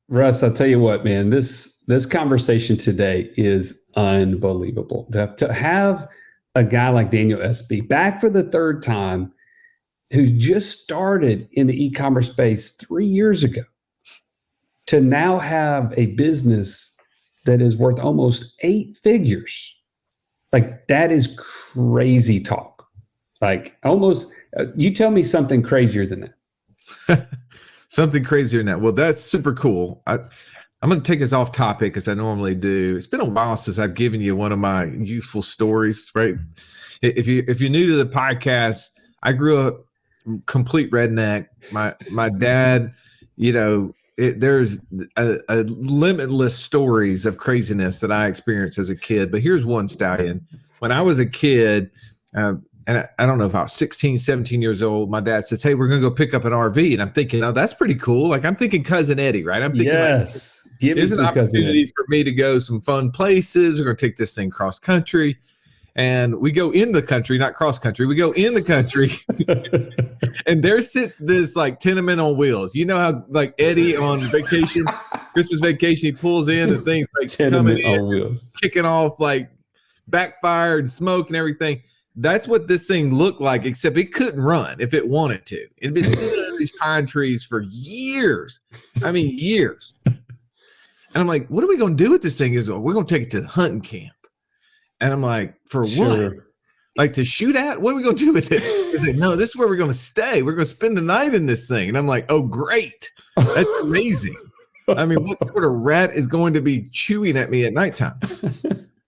Russ, I'll tell you what, man, this conversation today is unbelievable. To have a guy like Daniel Espy back for the third time, who just started in the e-commerce space 3 years ago, to now have a business that is worth almost 8 figures. Like, that is crazy talk. Like, almost, you tell me something crazier than that. Something crazier than that. Well, that's super cool. I'm going to take us off topic as I normally do. It's been a while since I've given you one of my youthful stories, right? If you're new to the podcast, I grew up complete redneck. My dad, there's a limitless stories of craziness that I experienced as a kid. But here's one, Stallion. When I was a kid, and I don't know if I was 16, 17 years old, my dad says, "Hey, we're going to go pick up an RV." And I'm thinking, oh, that's pretty cool. Like, I'm thinking Cousin Eddie, right? I'm thinking, yes, like, here's an opportunity for me to go some fun places. We're going to take this thing cross country. And we go in the country, not cross country. We go in the country. And there sits this like tenement on wheels. You know how like Eddie on vacation, Christmas vacation, he pulls in and things like tenement on wheels, kicking off like backfire and smoke and everything. That's what this thing looked like, except it couldn't run if it wanted to. It'd been sitting under these pine trees for years. I mean, years. And I'm like, what are we going to do with this thing? We're going to take it to the hunting camp. And I'm like, for what? Like to shoot at? What are we going to do with it? He's like, no, this is where we're going to stay. We're going to spend the night in this thing. And I'm like, oh, great. That's amazing. I mean, what sort of rat is going to be chewing at me at nighttime?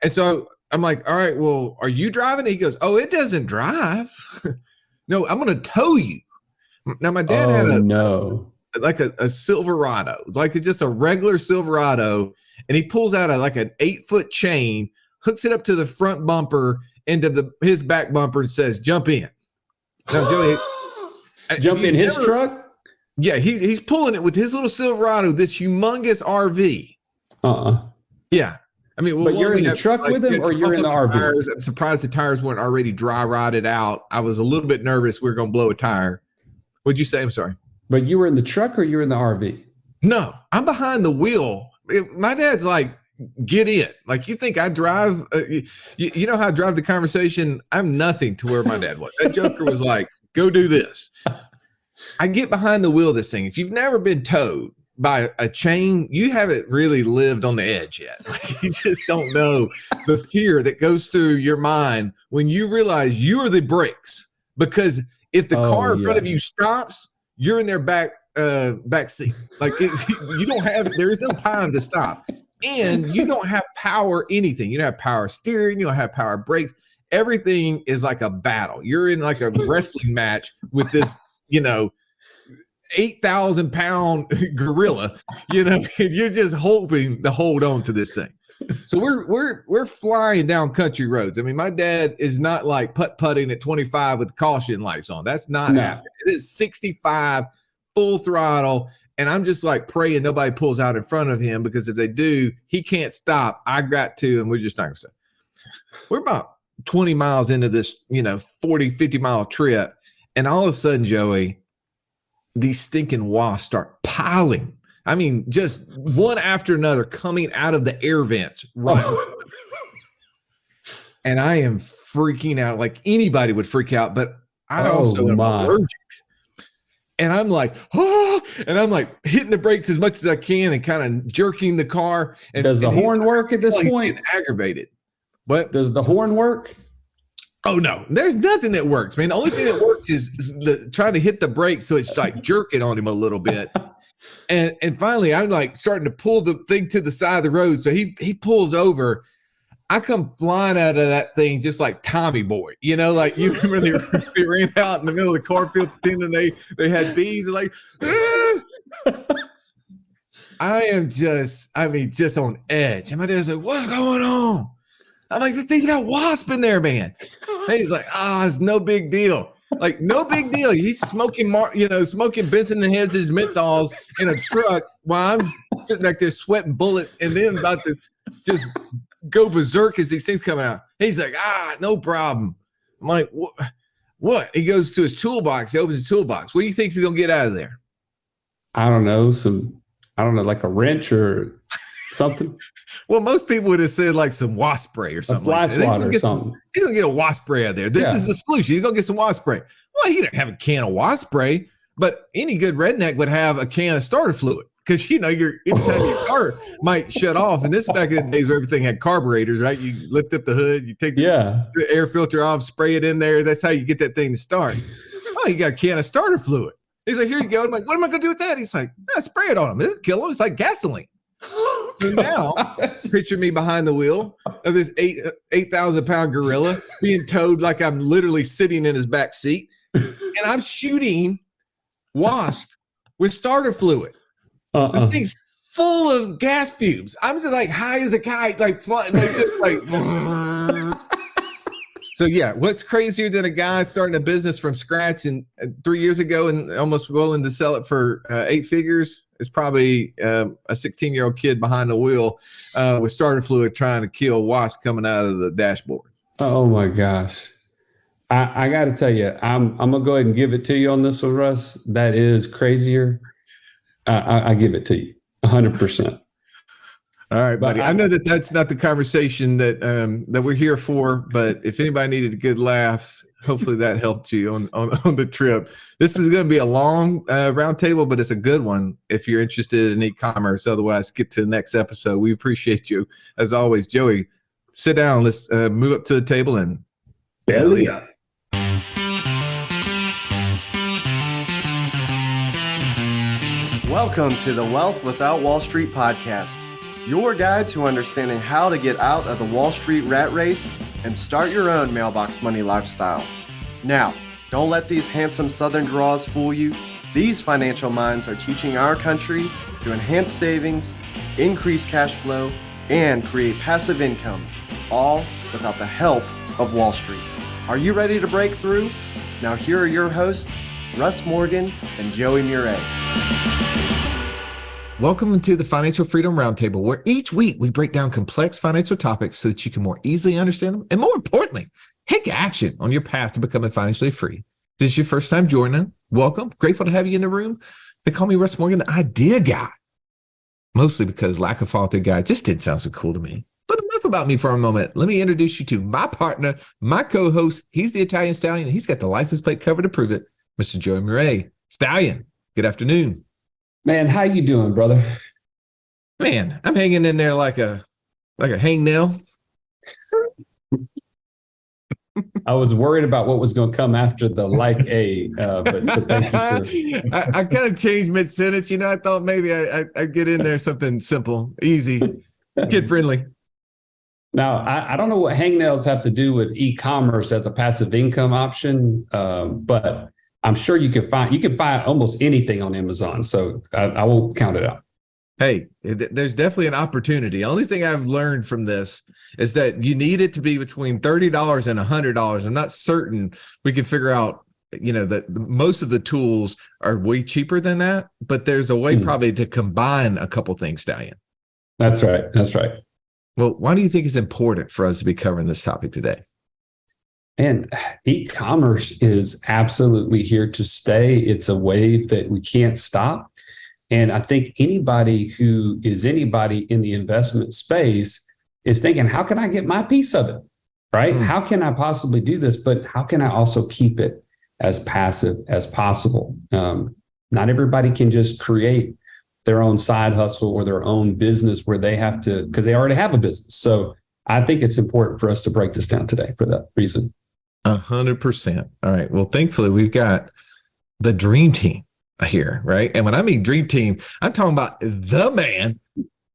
And so I'm like, all right, well, are you driving? He goes, oh, it doesn't drive. No, I'm going to tow you. Now, my dad had a Silverado, like just a regular Silverado. And he pulls out like an 8-foot chain, hooks it up to the front bumper into his back bumper and says, jump in. Now, Joey, jump in his truck? Yeah, he's pulling it with his little Silverado, this humongous RV. Yeah. I mean, but you're in the truck with him or you're in the RV? Tires. I'm surprised the tires weren't already dry rotted out. I was a little bit nervous we were going to blow a tire. What'd you say? I'm sorry. But you were in the truck or you're in the RV? No, I'm behind the wheel. My dad's like, get in. Like, you think I drive? You know how I drive the conversation? I'm nothing to where my dad was. That joker was like, go do this. I get behind the wheel of this thing. If you've never been towed by a chain, you haven't really lived on the edge yet. Like, you just don't know the fear that goes through your mind when you realize you are the brakes. Because if the car in front of you stops, you're in their back seat. Like, you don't have. There is no time to stop. And you don't have power anything. You don't have power steering. You don't have power brakes. Everything is like a battle. You're in like a wrestling match with this, 8,000-pound gorilla, and you're just hoping to hold on to this thing. So we're flying down country roads. I mean, my dad is not like putt-putting at 25 with caution lights on. That's not happening. It is 65 full throttle. And I'm just like praying nobody pulls out in front of him, because if they do, he can't stop. I got to, and we're just not going to stop. We're about 20 miles into this, 40, 50-mile trip. And all of a sudden, Joey, these stinking wasps start piling. I mean, just one after another coming out of the air vents. Right. And I am freaking out like anybody would freak out. But I also am allergic. And I'm like, and I'm like hitting the brakes as much as I can and kind of jerking the car. And does the horn work at this point? He's aggravated. But does the horn work? Oh no, there's nothing that works, man. The only thing that works is trying to hit the brakes, so it's like jerking on him a little bit. And finally, I'm like starting to pull the thing to the side of the road. So he pulls over. I come flying out of that thing just like Tommy Boy, like you remember they ran out in the middle of the cornfield pretending they had bees. Like, I am just on edge. And my dad's like, what's going on? I'm like, this thing's got wasp in there, man. And he's like, it's no big deal. Like, no big deal. He's smoking, smoking Benson and Hedges menthols in a truck while I'm sitting back there sweating bullets and then about to just go berserk as these things come out. He's like, no problem. I'm like, what? He goes to his toolbox. He opens his toolbox. What do you think he's going to get out of there? I don't know. I don't know, like a wrench or something. Well, most people would have said like some wasp spray or something. Fly Like that. swatter or something. He's going to get a wasp spray out there. This is the solution. He's going to get some wasp spray. Well, he didn't have a can of wasp spray, but any good redneck would have a can of starter fluid. Because, anytime your car might shut off. And this is back in the days where everything had carburetors, right? You lift up the hood, you take the air filter off, spray it in there. That's how you get that thing to start. Oh, you got a can of starter fluid. He's like, here you go. I'm like, what am I going to do with that? He's like, spray it on him. It'll kill him. It's like gasoline. So now, picture me behind the wheel of this 8,000-pound gorilla being towed like I'm literally sitting in his back seat. And I'm shooting wasp with starter fluid. This thing's full of gas fumes. I'm just like high as a kite, like flying, like just like. So yeah, what's crazier than a guy starting a business from scratch and 3 years ago and almost willing to sell it for 8 figures? It's probably a 16-year-old kid behind the wheel with starter fluid trying to kill wasps coming out of the dashboard. Oh my gosh. I got to tell you, I'm going to go ahead and give it to you on this one, Russ. That is crazier. I give it to you 100%. All right, buddy. I know that's not the conversation that we're here for, but if anybody needed a good laugh, hopefully that helped you on the trip. This is going to be a long round table, but it's a good one if you're interested in e-commerce. Otherwise, get to the next episode. We appreciate you. As always, Joey, sit down. Let's move up to the table and belly up. Welcome to the Wealth Without Wall Street podcast, your guide to understanding how to get out of the Wall Street rat race and start your own mailbox money lifestyle. Now, don't let these handsome Southern draws fool you. These financial minds are teaching our country to enhance savings, increase cash flow, and create passive income, all without the help of Wall Street. Are you ready to break through? Now here are your hosts, Russ Morgan and Joey Murray. Welcome to the Financial Freedom Roundtable, where each week we break down complex financial topics so that you can more easily understand them and, more importantly, take action on your path to becoming financially free. If this is your first time joining, welcome. Grateful to have you in the room. They call me Russ Morgan, the idea guy, mostly because lack of follow-through guy just didn't sound so cool to me. But enough about me for a moment. Let me introduce you to my partner, my co-host. He's the Italian Stallion. He's got the license plate cover to prove it, Mr. Joey Murray. Stallion, good afternoon. Man, how you doing, brother? Man, I'm hanging in there like a hangnail. I was worried about what was going to come after the but so thank you for... I kind of changed mid-sentence. I thought maybe I'd get in there something simple, easy, kid-friendly. Now, I don't know what hangnails have to do with e-commerce as a passive income option, but I'm sure you can find almost anything on Amazon. So I won't count it out. Hey, there's definitely an opportunity. The only thing I've learned from this is that you need it to be between $30 and $100. I'm not certain we can figure out, that most of the tools are way cheaper than that, but there's a way probably to combine a couple things, Stallion. That's right. That's right. Well, why do you think it's important for us to be covering this topic today? And e-commerce is absolutely here to stay. It's a wave that we can't stop. And I think anybody in the investment space is thinking, how can I get my piece of it? Right? How can I possibly do this? But how can I also keep it as passive as possible? Not everybody can just create their own side hustle or their own business where they have to, because they already have a business. So I think it's important for us to break this down today for that reason. 100%. All right. Well, thankfully, we've got the dream team here, right? And when I mean dream team, I'm talking about the man.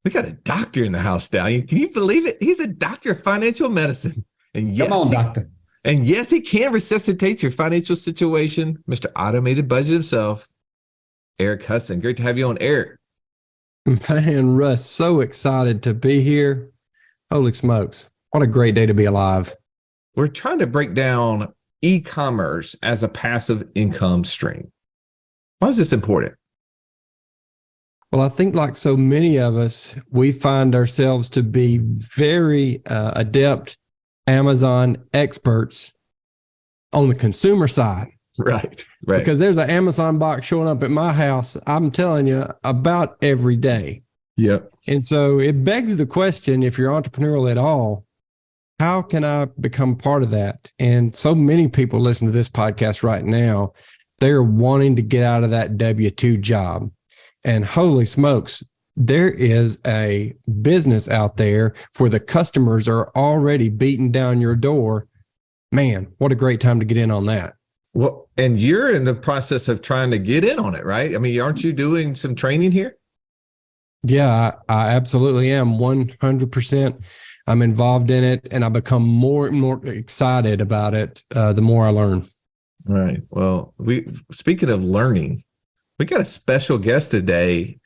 We got a doctor in the house, Stallion. Can you believe it? He's a doctor of financial medicine. And yes, come on, doctor. And yes, he can resuscitate your financial situation. Mr. Automated Budget himself, Eric Hudson. Great to have you on, Eric. Man, Russ, so excited to be here. Holy smokes. What a great day to be alive. We're trying to break down e-commerce as a passive income stream. Why is this important? Well, I think like so many of us, we find ourselves to be very adept Amazon experts on the consumer side. Right. Right. Because there's an Amazon box showing up at my house, I'm telling you, about every day. Yep. And so it begs the question, if you're entrepreneurial at all, how can I become part of that? And so many people listen to this podcast right now. They're wanting to get out of that W-2 job. And holy smokes, there is a business out there where the customers are already beating down your door. Man, what a great time to get in on that. Well, and you're in the process of trying to get in on it, right? I mean, aren't you doing some training here? Yeah, I absolutely am. 100%. I'm involved in it, and I become more and more excited about it the more I learn. Right. Well, speaking of learning, we got a special guest today.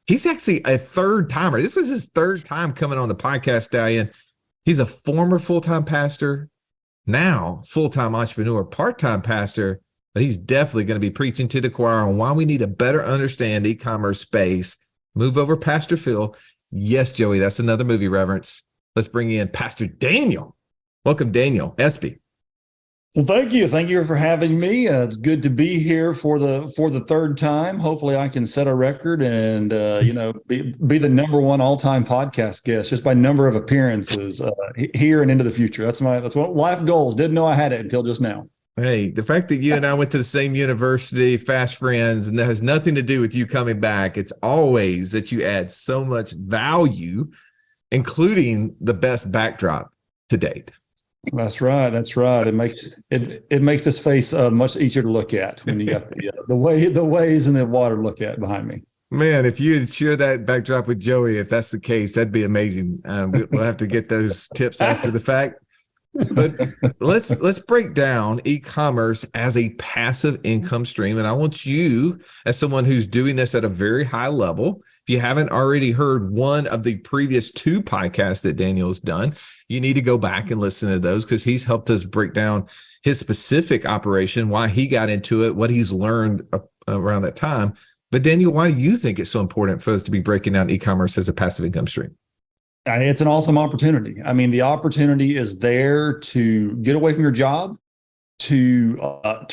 He's actually a third timer. This is his third time coming on the podcast, Stallion. He's a former full-time pastor, now full-time entrepreneur, part-time pastor, but he's definitely going to be preaching to the choir on why we need to better understand e-commerce space. Move over, Pastor Phil. Yes, Joey, that's another movie reference. Let's bring in Pastor Daniel. Welcome, Daniel Espy. Well, thank you. Thank you for having me. It's good to be here for the third time. Hopefully I can set a record and, be the number one all-time podcast guest just by number of appearances here and into the future. That's what life goals. Didn't know I had it until just now. Hey, the fact that you and I went to the same university, fast friends, and that has nothing to do with you coming back. It's always that you add so much value, including the best backdrop to date. That's right. That's right. It makes this face much easier to look at when you got the waves and the water to look at behind me. Man, if you had shared that backdrop with Joey, if that's the case, that'd be amazing. We'll have to get those tips after the fact. But let's break down e-commerce as a passive income stream. And I want you, as someone who's doing this at a very high level, if you haven't already heard one of the previous two podcasts that Daniel's done, you need to go back and listen to those because he's helped us break down his specific operation, why he got into it, what he's learned around that time. But Daniel, why do you think it's so important for us to be breaking down e-commerce as a passive income stream? It's an awesome opportunity. I mean, the opportunity is there to get away from your job, to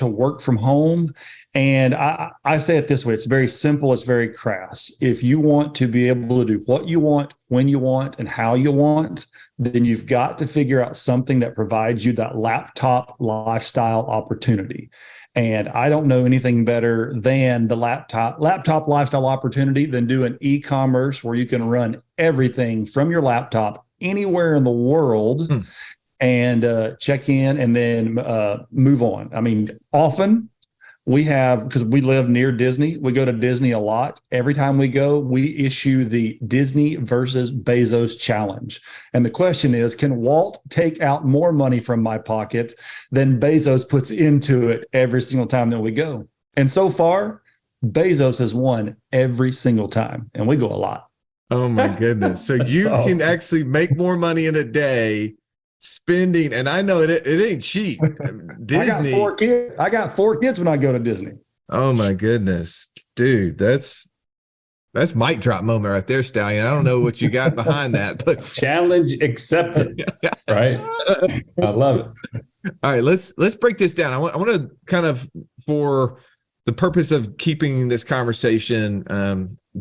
work from home. And I say it this way, it's very simple, it's very crass. If you want to be able to do what you want, when you want, and how you want, then you've got to figure out something that provides you that laptop lifestyle opportunity. And I don't know anything better than the laptop lifestyle opportunity than doing e-commerce where you can run everything from your laptop anywhere in the world and check in and then move on. I mean, often because we live near Disney, we go to Disney a lot. Every time we go, we issue the Disney versus Bezos challenge. And the question is, can Walt take out more money from my pocket than Bezos puts into it every single time that we go? And so far, Bezos has won every single time, and we go a lot. Oh my goodness. So you can actually make more money in a day spending, and I know it ain't cheap. Disney. I got four kids when I go to Disney. Oh my goodness, dude, that's mic drop moment right there, Stallion. I don't know what you got behind that, but Challenge accepted. Right. I love it. All right, let's break this down. I want to kind of, for the purpose of keeping this conversation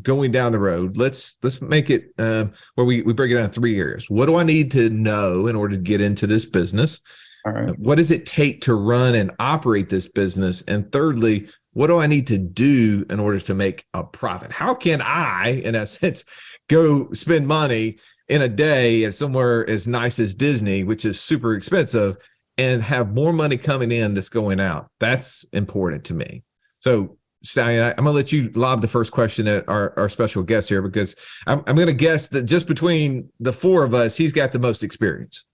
going down the road, let's make it where we break it down in three areas. What do I need to know in order to get into this business? All right. What does it take to run and operate this business? And thirdly, what do I need to do in order to make a profit? How can I, in a sense, go spend money in a day at somewhere as nice as Disney, which is super expensive, and have more money coming in that's going out? That's important to me. So, Stallion, I'm going to let you lob the first question at our special guest here, because I'm going to guess that just between the four of us, he's got the most experience.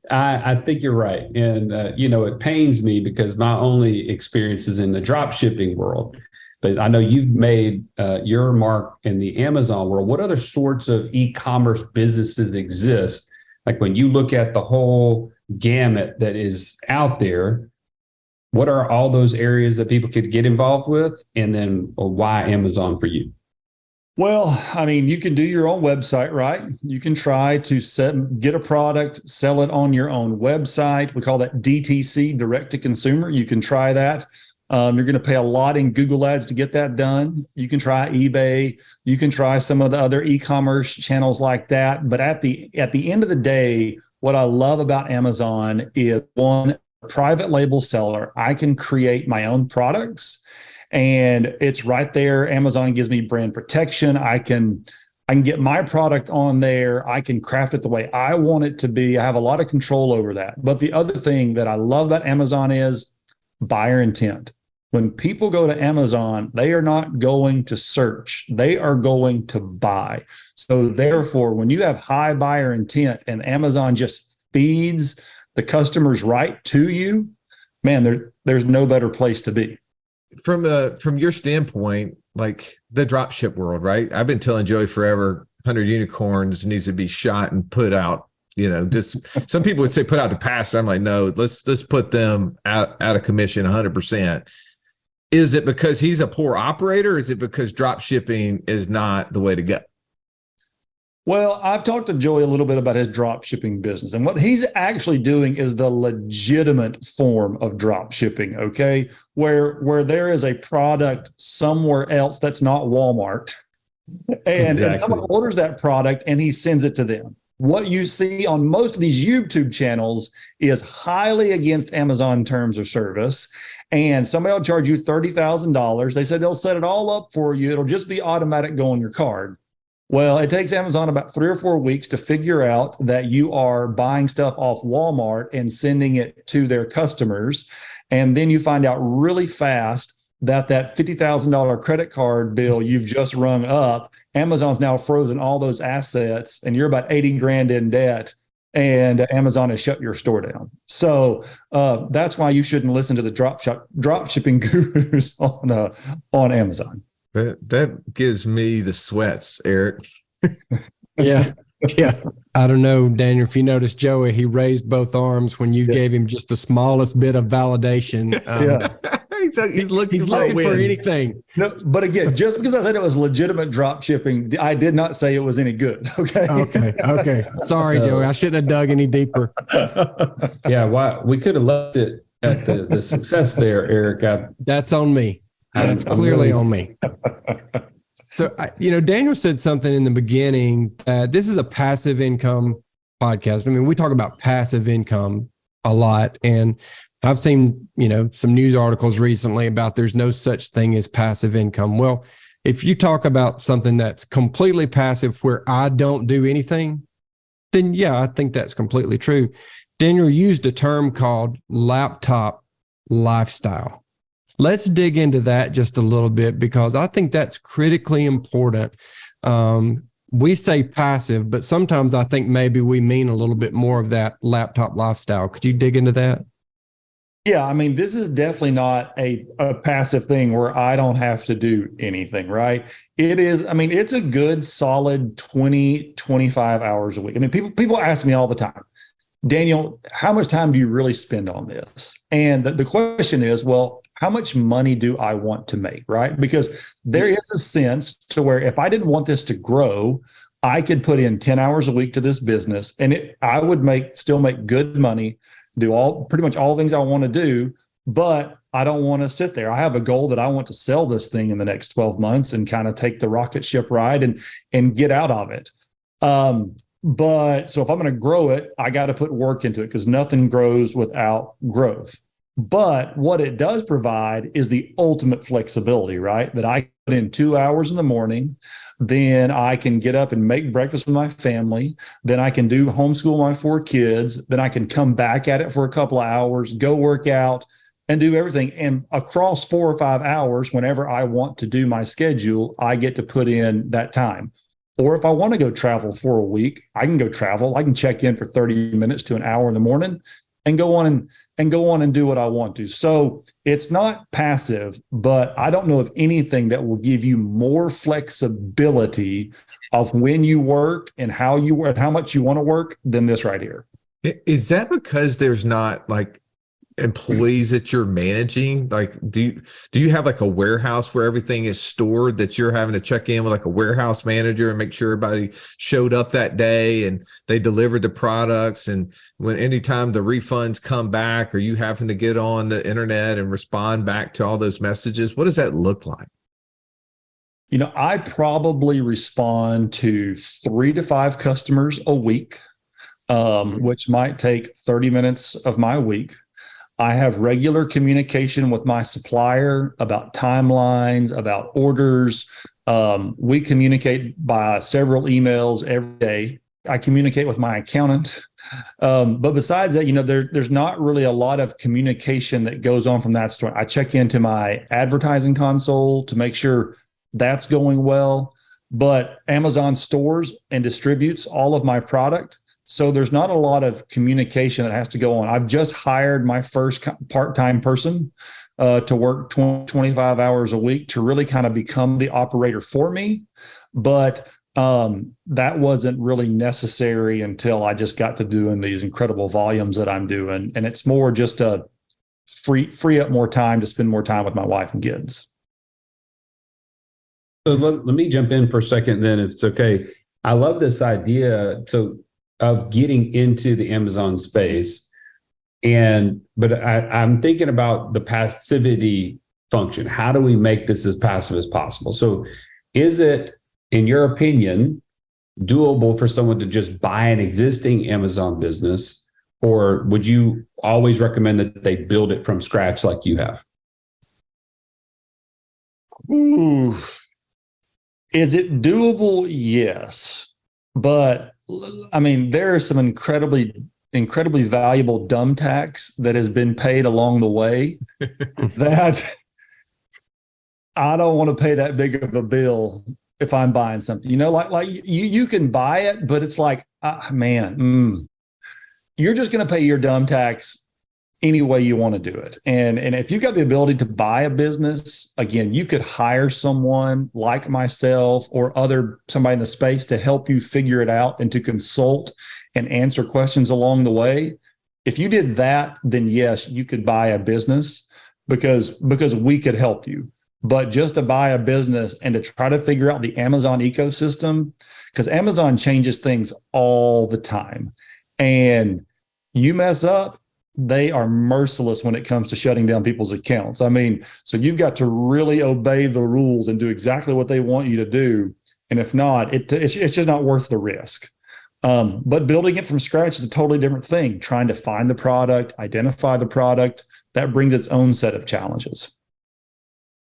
I think you're right. And, it pains me because my only experience is in the drop shipping world. But I know you've made your mark in the Amazon world. What other sorts of e-commerce businesses exist? Like when you look at the whole gamut that is out there, what are all those areas that people could get involved with? And then why Amazon for you? Well, I mean, you can do your own website, right? You can try to get a product, sell it on your own website. We call that DTC, direct to consumer. You can try that. You're going to pay a lot in Google ads to get that done. You can try eBay. You can try some of the other e-commerce channels like that. But at the end of the day, what I love about Amazon is, one, private label seller. I can create my own products. And it's right there. Amazon gives me brand protection. I can get my product on there. I can craft it the way I want it to be. I have a lot of control over that. But the other thing that I love about Amazon is buyer intent. When people go to Amazon, they are not going to search. They are going to buy. So therefore, when you have high buyer intent and Amazon just feeds the customers right to you, man, there's no better place to be. From your standpoint, like the drop ship world, right? I've been telling Joey forever, 100 unicorns needs to be shot and put out. Just some people would say put out the pasture. I'm like, no, let's put them out of commission 100%. Is it because he's a poor operator? Or is it because drop shipping is not the way to go? Well, I've talked to Joey a little bit about his drop shipping business, and what he's actually doing is the legitimate form of drop shipping, okay? Where there is a product somewhere else that's not Walmart, and someone orders that product and he sends it to them. What you see on most of these YouTube channels is highly against Amazon terms of service. And somebody will charge you $30,000. They said they'll set it all up for you. It'll just be automatic, go on your card. Well, it takes Amazon about 3 or 4 weeks to figure out that you are buying stuff off Walmart and sending it to their customers. And then you find out really fast that $50,000 credit card bill you've just rung up, Amazon's now frozen all those assets and you're about 80 grand in debt, and Amazon has shut your store down. So that's why you shouldn't listen to the drop shipping gurus on Amazon. That gives me the sweats, Eric. Yeah. Yeah. I don't know, Daniel, if you noticed Joey, he raised both arms when you gave him just the smallest bit of validation. He's looking for anything. No, but again, just because I said it was legitimate drop shipping, I did not say it was any good. Okay. Sorry, Joey. I shouldn't have dug any deeper. Yeah. We could have left it at the success there, Eric. That's on me. That's clearly on me. So, Daniel said something in the beginning that this is a passive income podcast. I mean, we talk about passive income a lot, and I've seen, some news articles recently about there's no such thing as passive income. Well, if you talk about something that's completely passive where I don't do anything, then yeah, I think that's completely true. Daniel used a term called laptop lifestyle. Let's dig into that just a little bit, because I think that's critically important. We say passive, but sometimes I think maybe we mean a little bit more of that laptop lifestyle. Could you dig into that? Yeah, I mean, this is definitely not a passive thing where I don't have to do anything, right? It is, I mean, it's a good solid 20, 25 hours a week. I mean, people ask me all the time, Daniel, how much time do you really spend on this? And the question is, well, how much money do I want to make, right? Because there is a sense to where if I didn't want this to grow, I could put in 10 hours a week to this business and I would still make good money, do pretty much all things I want to do, but I don't want to sit there. I have a goal that I want to sell this thing in the next 12 months and kind of take the rocket ship ride and get out of it. But so if I'm going to grow it, I got to put work into it, because nothing grows without growth. But what it does provide is the ultimate flexibility, right? That I put in 2 hours in the morning, then I can get up and make breakfast with my family. Then I can do homeschool my 4 kids. Then I can come back at it for a couple of hours, go work out and do everything. And across 4 or 5 hours, whenever I want to do my schedule, I get to put in that time. Or if I want to go travel for a week, I can go travel. I can check in for 30 minutes to an hour in the morning and go on and do what I want to. So it's not passive, but I don't know of anything that will give you more flexibility of when you work and how you work, how much you want to work than this right here. Is that because there's not, like, employees that you're managing? Like, do you have like a warehouse where everything is stored that you're having to check in with like a warehouse manager and make sure everybody showed up that day and they delivered the products? And when anytime the refunds come back, are you having to get on the internet and respond back to all those messages? What does that look like? I probably respond to 3 to 5 customers a week, which might take 30 minutes of my week. I have regular communication with my supplier about timelines, about orders. We communicate by several emails every day. I communicate with my accountant. But besides that, there's not really a lot of communication that goes on from that store. I check into my advertising console to make sure that's going well. But Amazon stores and distributes all of my product. So there's not a lot of communication that has to go on. I've just hired my first part-time person to work 25 hours a week to really kind of become the operator for me. But that wasn't really necessary until I just got to doing these incredible volumes that I'm doing. And it's more just to free up more time to spend more time with my wife and kids. So let me jump in for a second then, if it's okay. I love this idea of getting into the Amazon space. But I'm thinking about the passivity function. How do we make this as passive as possible? So is it, in your opinion, doable for someone to just buy an existing Amazon business, or would you always recommend that they build it from scratch like you have? Ooh. Is it doable? Yes. But I mean, there are some incredibly valuable dumb tax that has been paid along the way that I don't want to pay that big of a bill if I'm buying something. Like you can buy it, but it's like, you're just going to pay your dumb tax any way you want to do it. And if you've got the ability to buy a business, again, you could hire someone like myself or somebody in the space to help you figure it out and to consult and answer questions along the way. If you did that, then yes, you could buy a business because we could help you. But just to buy a business and to try to figure out the Amazon ecosystem, because Amazon changes things all the time. And you mess up, they are merciless when it comes to shutting down people's accounts. I mean, so you've got to really obey the rules and do exactly what they want you to do. And if not, it's just not worth the risk. But building it from scratch is a totally different thing. Trying to find the product, identify the product, that brings its own set of challenges.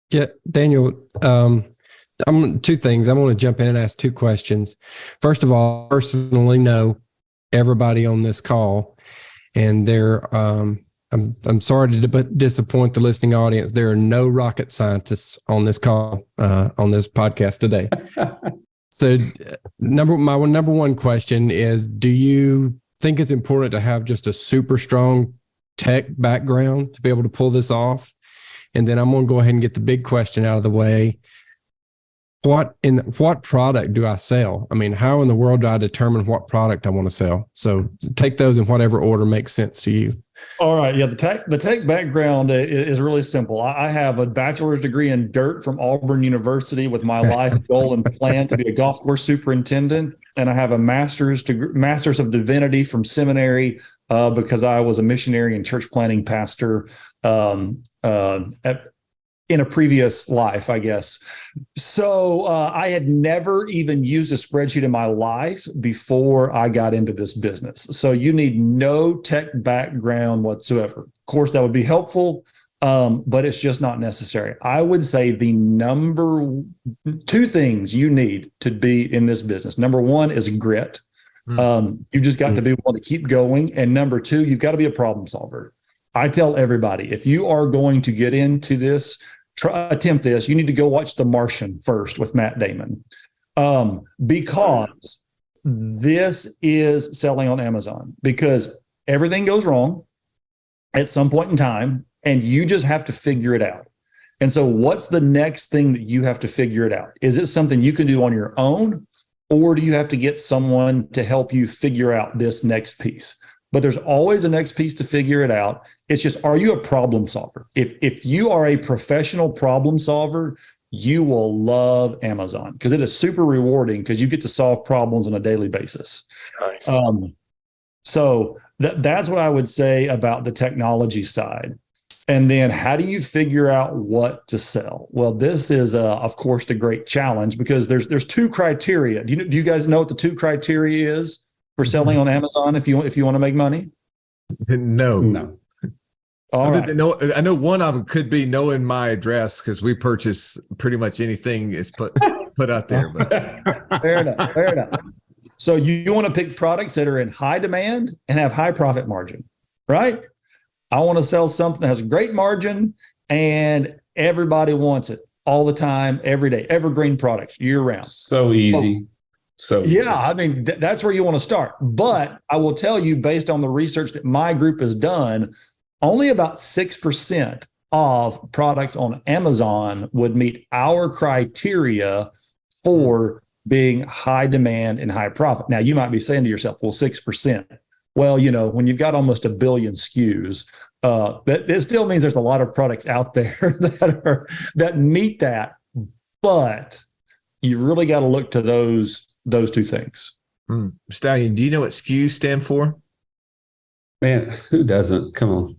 Yeah, Daniel, two things. I want to jump in and ask 2 questions. First of all, I personally know everybody on this call. And I'm sorry to disappoint the listening audience. There are no rocket scientists on this call, on this podcast today. So my number one question is, do you think it's important to have just a super strong tech background to be able to pull this off? And then I'm going to go ahead and get the big question out of the way. What product do I sell? I mean, how in the world do I determine what product I want to sell? So take those in whatever order makes sense to you. All right. Yeah. The tech background is really simple. I have a bachelor's degree in dirt from Auburn University with my life goal and plan to be a golf course superintendent. And I have a master's of divinity from seminary because I was a missionary and church planting pastor in a previous life, I guess. So I had never even used a spreadsheet in my life before I got into this business. So you need no tech background whatsoever. Of course, that would be helpful, but it's just not necessary. I would say the number 2 things you need to be in this business. Number 1 is grit. You just got to be able to keep going. And number 2, you've got to be a problem solver. I tell everybody, if you are going to get into this, attempt this, you need to go watch The Martian first with Matt Damon, because this is selling on Amazon, because everything goes wrong at some point in time and you just have to figure it out. And so what's the next thing that you have to figure it out? Is it something you can do on your own, or do you have to get someone to help you figure out this next piece? but there's always a next piece to figure it out. It's just, are you a problem solver? If you are a professional problem solver, you will love Amazon because it is super rewarding because you get to solve problems on a daily basis. Nice. So that's what I would say about the technology side. And then how do you figure out what to sell? Well, this is, of course, the great challenge because there's two criteria. Do you guys know what the two criteria is for selling on Amazon if you want to make money? No. All right. I know one of them could be knowing my address because we purchase pretty much anything is put out there. But. Fair enough. So you want to pick products that are in high demand and have high profit margin, right? I want to sell something that has a great margin and everybody wants it all the time, every day, evergreen products year round. So easy. Yeah, I mean, that's where you want to start. But I will tell you, based on the research that my group has done, only about 6% of products on Amazon would meet our criteria for being high demand and high profit. Now, you might be saying to yourself, well, 6%. Well, when you've got almost 1 billion SKUs, that it still means there's a lot of products out there that meet that. But you really got to look to those two things. Stallion, do you know what SKUs stand for? Man, who doesn't? Come on.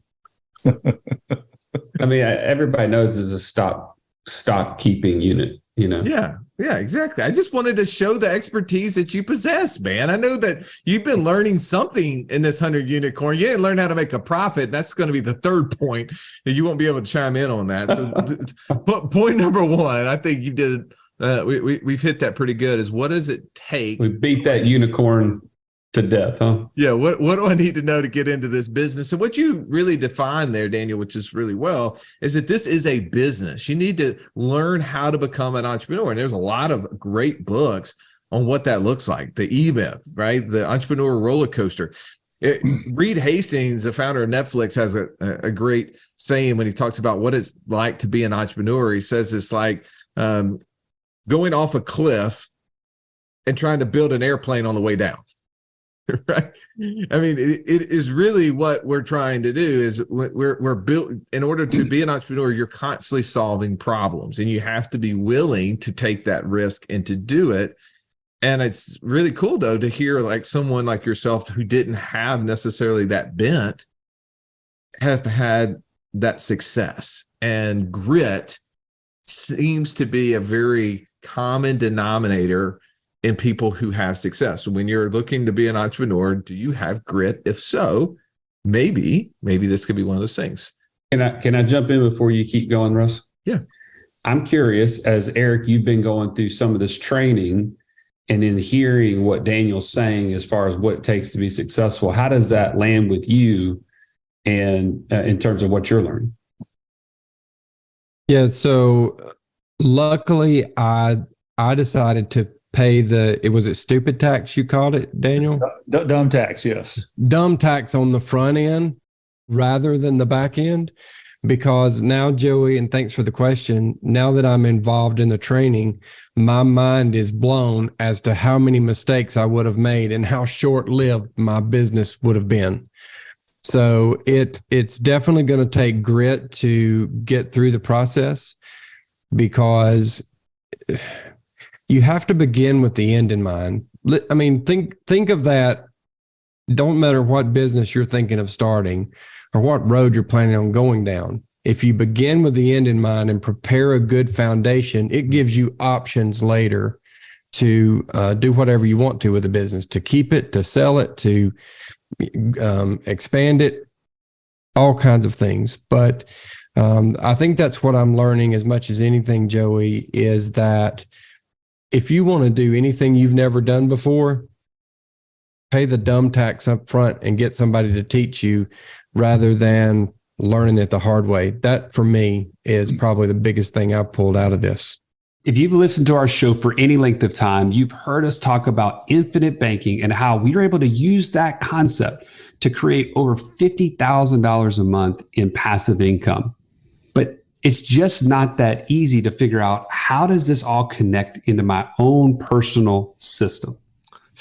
I mean, everybody knows it's a stock keeping unit, Yeah, exactly. I just wanted to show the expertise that you possess, man. I know that you've been learning something in this 100 unicorn. You didn't learn how to make a profit. That's going to be the third point that you won't be able to chime in on that. So point number one, I think you did. We've hit that pretty good. Is what does it take? We beat that unicorn to death, huh? Yeah. What do I need to know to get into this business? And what you really define there, Daniel, which is really well, is that this is a business. You need to learn how to become an entrepreneur. And there's a lot of great books on what that looks like. The E-Myth, right? The entrepreneur roller coaster. Reed Hastings, the founder of Netflix, has a great saying when he talks about what it's like to be an entrepreneur. He says it's like going off a cliff and trying to build an airplane on the way down. Right. I mean, it is really what we're trying to do is we're built in order to be an entrepreneur. You're constantly solving problems and you have to be willing to take that risk and to do it. And it's really cool, though, to hear like someone like yourself who didn't have necessarily that bent have had that success. And grit seems to be a very common denominator in people who have success. So when you're looking to be an entrepreneur, do you have grit? If so, maybe this could be one of those things. Can I jump in before you keep going, Russ? Yeah. I'm curious, as Eric, you've been going through some of this training and in hearing what Daniel's saying as far as what it takes to be successful, how does that land with you and in terms of what you're learning? Yeah. So luckily I decided to pay was it stupid tax you called it, Daniel? Dumb tax, yes. Dumb tax on the front end rather than the back end. Because now, Joey, and thanks for the question, now that I'm involved in the training, my mind is blown as to how many mistakes I would have made and how short-lived my business would have been. So it's definitely going to take grit to get through the process because you have to begin with the end in mind. I mean, think of that. Don't matter what business you're thinking of starting or what road you're planning on going down. If you begin with the end in mind and prepare a good foundation, it gives you options later to do whatever you want to with the business, to keep it, to sell it, to expand it, all kinds of things. But I think that's what I'm learning as much as anything, Joey, is that if you want to do anything you've never done before, pay the dumb tax up front and get somebody to teach you rather than learning it the hard way. That, for me, is probably the biggest thing I've pulled out of this. If you've listened to our show for any length of time, you've heard us talk about infinite banking and how we were able to use that concept to create over $50,000 a month in passive income. But it's just not that easy to figure out how does this all connect into my own personal system.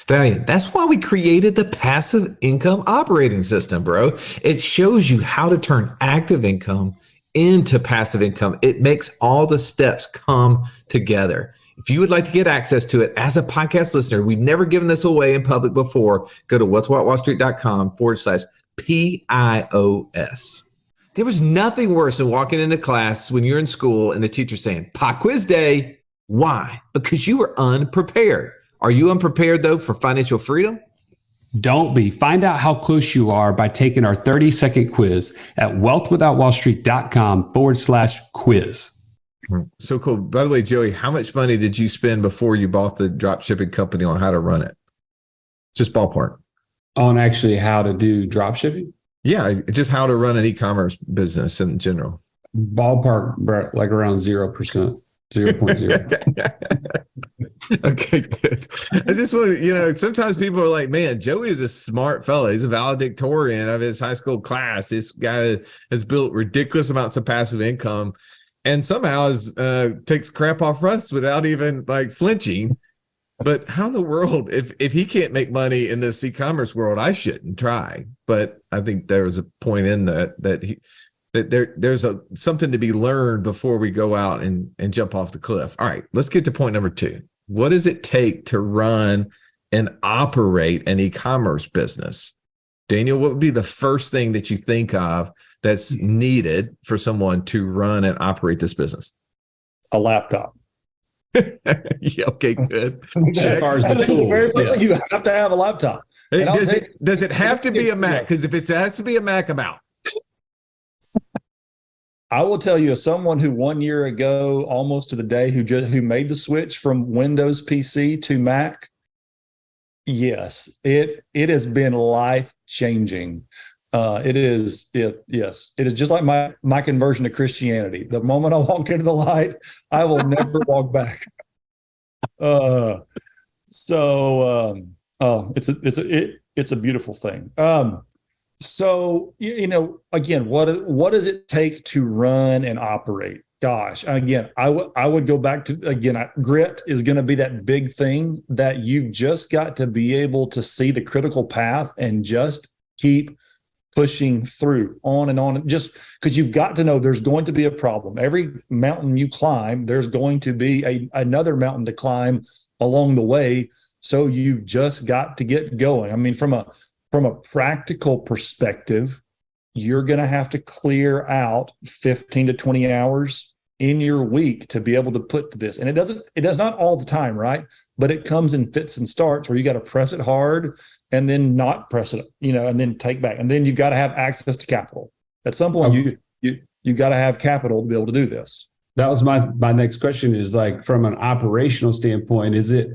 Stallion, that's why we created the passive income operating system, bro. It shows you how to turn active income into passive income. It makes all the steps come together. If you would like to get access to it as a podcast listener, we've never given this away in public before. Go to what'swhatwallstreet.com/PIOS. There was nothing worse than walking into class when you're in school and the teacher saying, Pop quiz day. Why? Because you were unprepared. Are you unprepared, though, for financial freedom? Don't be. Find out how close you are by taking our 30-second quiz at wealthwithoutwallstreet.com/quiz. So cool. By the way, Joey, how much money did you spend before you bought the drop shipping company on how to run it? Just ballpark. On actually how to do drop shipping? Yeah, just how to run an e-commerce business in general. Ballpark, like around 0%, 0.0. Okay, good. I just want to, sometimes people are like, man, Joey is a smart fella. He's a valedictorian of his high school class. This guy has built ridiculous amounts of passive income and somehow takes crap off us without even like flinching. But how in the world, if he can't make money in this e-commerce world, I shouldn't try. But I think there was a point in that there's something to be learned before we go out and jump off the cliff. All right, let's get to point number 2. What does it take to run and operate an e-commerce business? Daniel, what would be the first thing that you think of that's needed for someone to run and operate this business? A laptop. Yeah, okay, good. As far as the tools, you have to have a laptop. Does it have to be a Mac? Because if it has to be a Mac, I'm out. I will tell you, as someone who 1 year ago, almost to the day, who made the switch from Windows PC to Mac, yes, it has been life changing. It is just like my conversion to Christianity. The moment I walk into the light, I will never walk back. It's a beautiful thing. So, again, what does it take to run and operate? Gosh, again, I would go back to, grit is going to be that big thing that you've just got to be able to see the critical path and just keep pushing through on and on, just because you've got to know there's going to be a problem. Every mountain you climb, there's going to be another mountain to climb along the way. So you've just got to get going. I mean, from a practical perspective, you're going to have to clear out 15 to 20 hours in your week to be able to put to this. And it does not all the time, right? But it comes in fits and starts where you got to press it hard and then not press it, and then take back. And then you've got to have access to capital. At some point, you got to have capital to be able to do this. That was my next question is like, from an operational standpoint, is it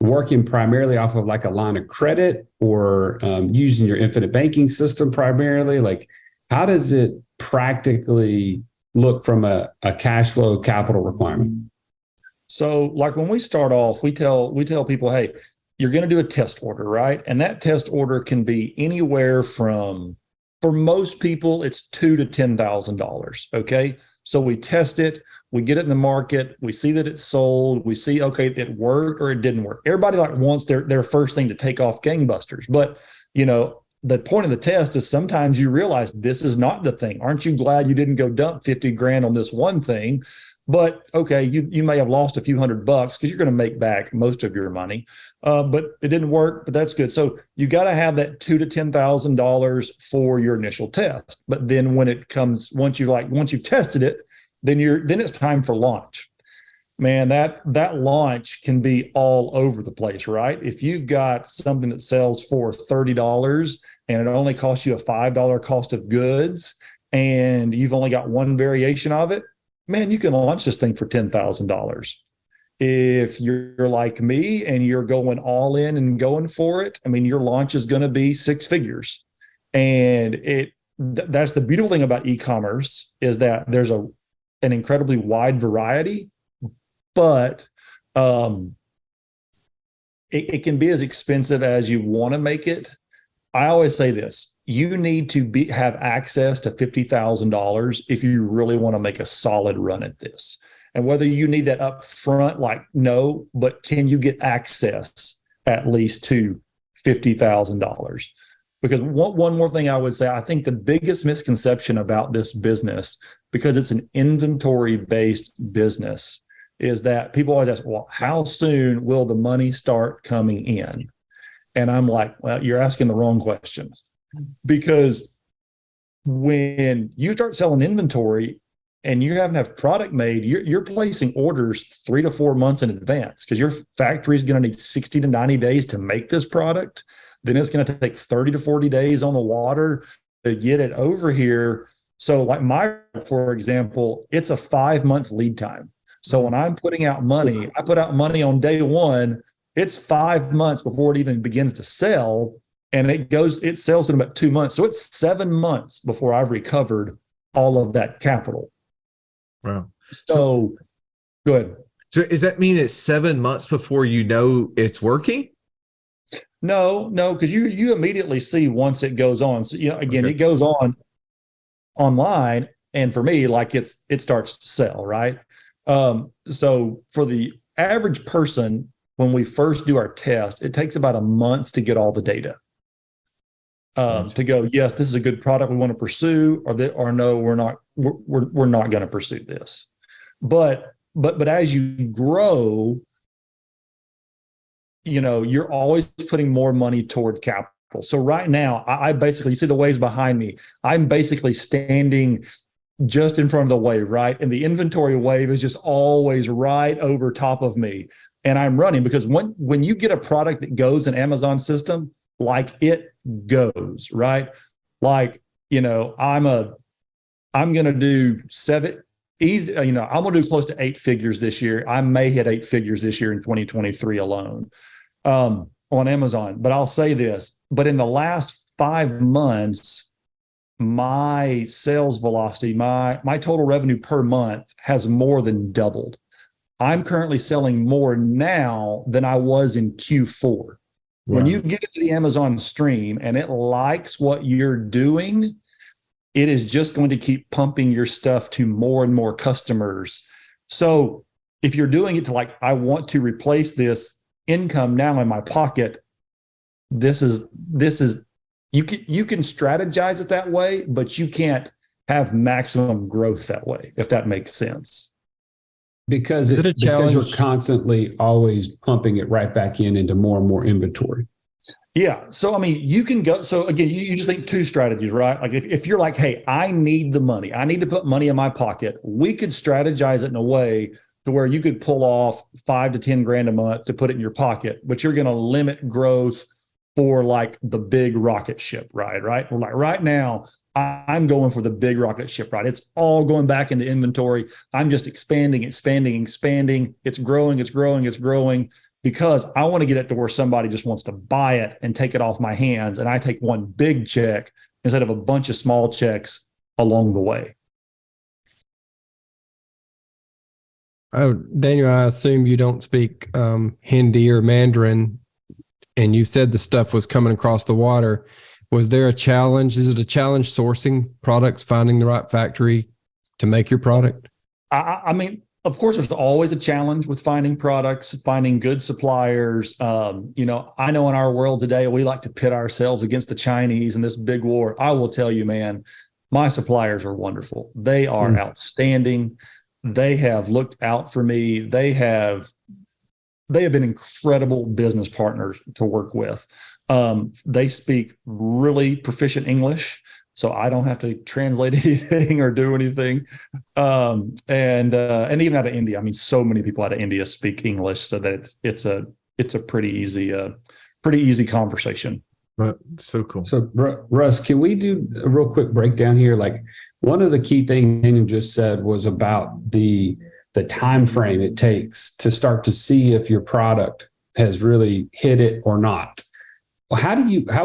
working primarily off of like a line of credit or using your infinite banking system primarily? Like, how does it practically look from a cash flow capital requirement? So like when we start off, we tell people, hey, you're going to do a test order, right? And that test order can be anywhere from, for most people, it's $2,000 to $10,000. Okay. So we test it, we get it in the market, we see that it's sold, we see, okay, it worked or it didn't work. Everybody wants their first thing to take off gangbusters. But, the point of the test is sometimes you realize this is not the thing. Aren't you glad you didn't go dump 50 grand on this one thing? But okay, you may have lost a few $100 because you're going to make back most of your money. But it didn't work, but that's good. So you got to have that $2,000 to $10,000 for your initial test. But then when it comes, once you've tested it, then it's time for launch. Man, that launch can be all over the place, right? If you've got something that sells for $30 and it only costs you a $5 cost of goods and you've only got one variation of it, man, you can launch this thing for $10,000. If you're like me and you're going all in and going for it, I mean, your launch is going to be 6 figures. And that's the beautiful thing about e-commerce is that there's an incredibly wide variety, but it can be as expensive as you want to make it. I always say this: you need to have access to $50,000 if you really want to make a solid run at this. And whether you need that up front, no, but can you get access at least to $50,000. Because one more thing I would say, I think the biggest misconception about this business, because it's an inventory-based business, is that people always ask, well, how soon will the money start coming in? And I'm like, well, you're asking the wrong question. Because when you start selling inventory and you haven't have product made, you're placing orders 3 to 4 months in advance, because your factory is going to need 60 to 90 days to make this product. Then it's going to take 30 to 40 days on the water to get it over here. So like for example, it's a 5-month lead time. So when I'm putting out money, I put out money on day one, it's 5 months before it even begins to sell. And it sells in about 2 months. So it's 7 months before I've recovered all of that capital. Wow. So go ahead. So does that mean it's 7 months before you know it's working? No, because you immediately see once it goes on. So, again, Okay. It goes on online. And for me, like it starts to sell, right? So for the average person, when we first do our test, it takes about a month to get all the data. To go, yes, this is a good product we want to pursue, or no, we're not going to pursue this. But as you grow, you're always putting more money toward capital. So right now, I basically, you see the waves behind me, I'm basically standing just in front of the wave, right? And the inventory wave is just always right over top of me. And I'm running, because when you get a product that goes in Amazon system, like it goes, right? Like, I'm going to do I'm going to do close to 8 figures this year. I may hit 8 figures this year in 2023 alone on Amazon. But I'll say this, but in the last 5 months, my sales velocity, my total revenue per month has more than doubled. I'm currently selling more now than I was in Q4. Wow. When you get into the Amazon stream and it likes what you're doing, it is just going to keep pumping your stuff to more and more customers. So if you're doing it to like, I want to replace this income now in my pocket, this is you can strategize it that way, but you can't have maximum growth that way, if that makes sense. Because you're constantly always pumping it right back into more and more inventory. Yeah. So, I mean, you can go. So again, you just think 2 strategies, right? Like if you're like, hey, I need the money, I need to put money in my pocket. We could strategize it in a way to where you could pull off 5 to 10 grand a month to put it in your pocket, but you're going to limit growth for like the big rocket ship ride, right? Like right now, I'm going for the big rocket ship ride. It's all going back into inventory. I'm just expanding. It's growing because I want to get it to where somebody just wants to buy it and take it off my hands. And I take one big check instead of a bunch of small checks along the way. Oh, Daniel, I assume you don't speak Hindi or Mandarin, and you said the stuff was coming across the water. Was there a challenge? Is it a challenge sourcing products, finding the right factory to make your product? I mean, of course, there's always a challenge with finding products, finding good suppliers. I know in our world today, we like to pit ourselves against the Chinese in this big war. I will tell you, man, my suppliers are wonderful. They are outstanding. They have looked out for me. They have been incredible business partners to work with. They speak really proficient English, so I don't have to translate anything or do anything. And even out of India, I mean, so many people out of India speak English, so that it's a pretty easy conversation. Right. So cool. So Russ, can we do a real quick breakdown here? Like one of the key things Daniel just said was about the time frame it takes to start to see if your product has really hit it or not. How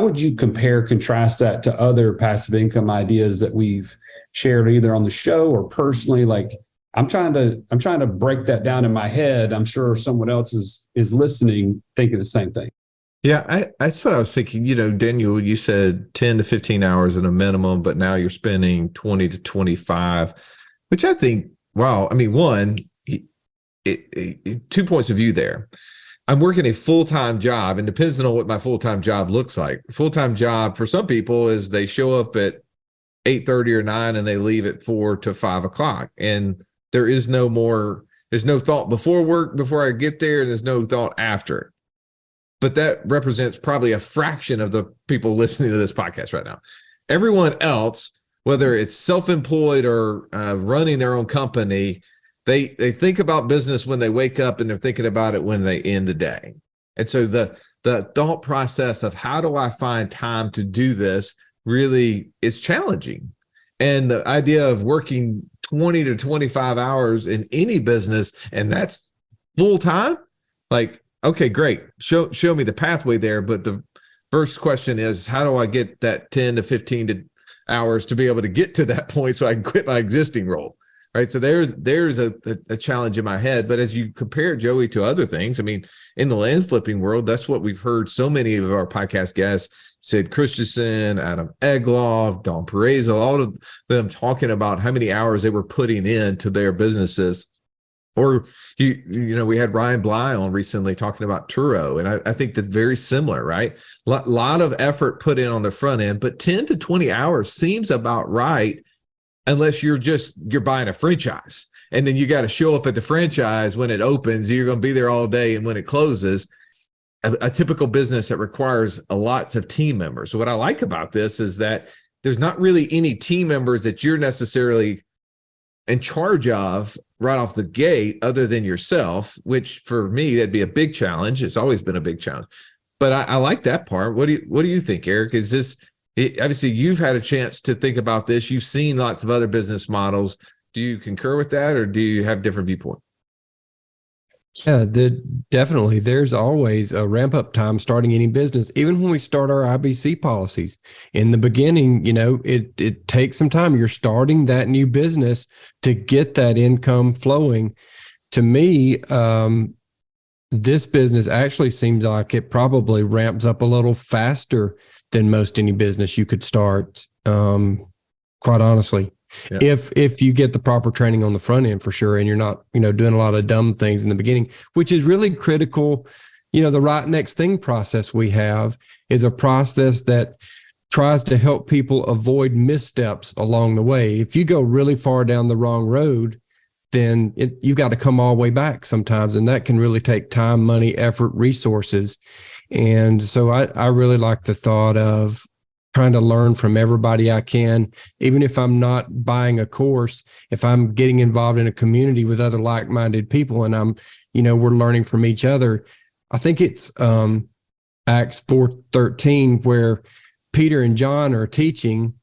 would you contrast that to other passive income ideas that we've shared either on the show or personally? Like I'm trying to break that down in my head. I'm sure someone else is listening, thinking the same thing. Yeah, that's what I was thinking. Daniel, you said 10 to 15 hours at a minimum, but now you're spending 20 to 25, which I think, wow. I mean, 2 points of view there. I'm working a full-time job, and depends on what my full-time job looks like. Full-time job for some people is they show up at 8:30 or 9 and they leave at 4 to 5 o'clock. And there's no thought before work, before I get there, and there's no thought after. But that represents probably a fraction of the people listening to this podcast right now. Everyone else, whether it's self-employed or running their own company, they think about business when they wake up, and they're thinking about it when they end the day. And so the thought process of how do I find time to do this really is challenging. And the idea of working 20 to 25 hours in any business, and that's full time, like, okay, great. Show me the pathway there. But the first question is, how do I get that 10 to 15 hours to be able to get to that point so I can quit my existing role? Right. So there's a challenge in my head. But as you compare, Joey, to other things, I mean, in the land flipping world, that's what we've heard so many of our podcast guests, Sid Christensen, Adam Egloff, Don Perez, all of them talking about how many hours they were putting into their businesses. Or, we had Ryan Bly on recently talking about Turo, and I think that's very similar, right? Lot of effort put in on the front end, but 10 to 20 hours seems about right, unless you're buying a franchise. And then you got to show up at the franchise when it opens. You're going to be there all day, and when it closes, a typical business that requires lots of team members. So what I like about this is that there's not really any team members that you're necessarily in charge of right off the gate other than yourself, which for me, that'd be a big challenge. It's always been a big challenge. But I like that part. What do you think, Eric? Is this, obviously you've had a chance to think about this. You've seen lots of other business models. Do you concur with that, or do you have different viewpoint? Yeah, definitely. There's always a ramp up time starting any business, even when we start our IBC policies. In the beginning, it takes some time. You're starting that new business to get that income flowing. To me, this business actually seems like it probably ramps up a little faster than most any business you could start, quite honestly. Yeah. If you get the proper training on the front end, for sure, and you're not, doing a lot of dumb things in the beginning, which is really critical. The right next thing process we have is a process that tries to help people avoid missteps along the way. If you go really far down the wrong road, then you've got to come all the way back sometimes, and that can really take time, money, effort, resources. And so I really like the thought of trying to learn from everybody I can, even if I'm not buying a course, if I'm getting involved in a community with other like-minded people, and I'm, we're learning from each other. I think it's Acts 4:13 where Peter and John are teaching,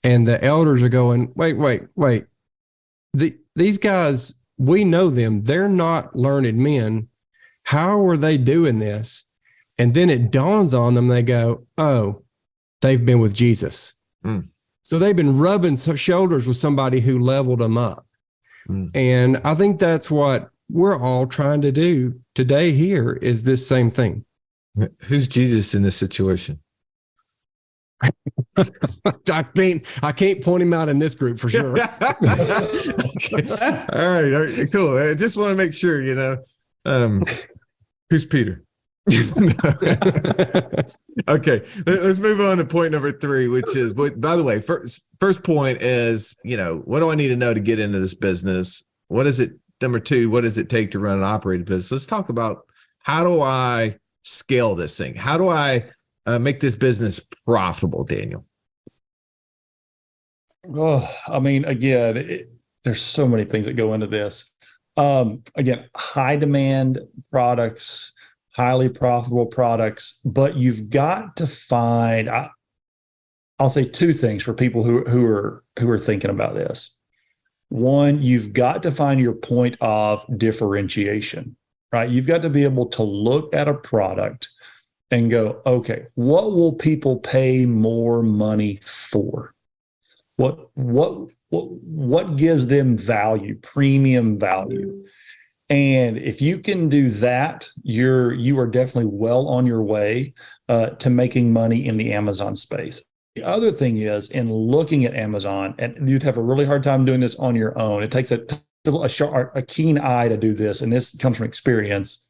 and the elders are going, wait. These guys, we know them. They're not learned men. How are they doing this? And then it dawns on them. They go, oh, they've been with Jesus. So they've been rubbing shoulders with somebody who leveled them up. And I think that's what we're all trying to do today here is this same thing. Who's Jesus in this situation? I can't point him out in this group for sure. Okay. All right, cool. I just want to make sure, who's Peter? Okay, let's move on to point number 3, which is, by the way, first point is, what do I need to know to get into this business? What is it? Number 2, what does it take to run an operating business? Let's talk about, how do I scale this thing? How do I make this business profitable, Daniel? Oh, I mean, again, there's so many things that go into this. Again, high demand products, highly profitable products, but you've got to find, I'll say 2 things for people who are thinking about this. One, you've got to find your point of differentiation, right? You've got to be able to look at a product and go, okay, what will people pay more money for? What gives them value, premium value? And if you can do that, you are definitely well on your way to making money in the Amazon space. The other thing is, in looking at Amazon, and you'd have a really hard time doing this on your own. It takes a keen eye to do this, and this comes from experience.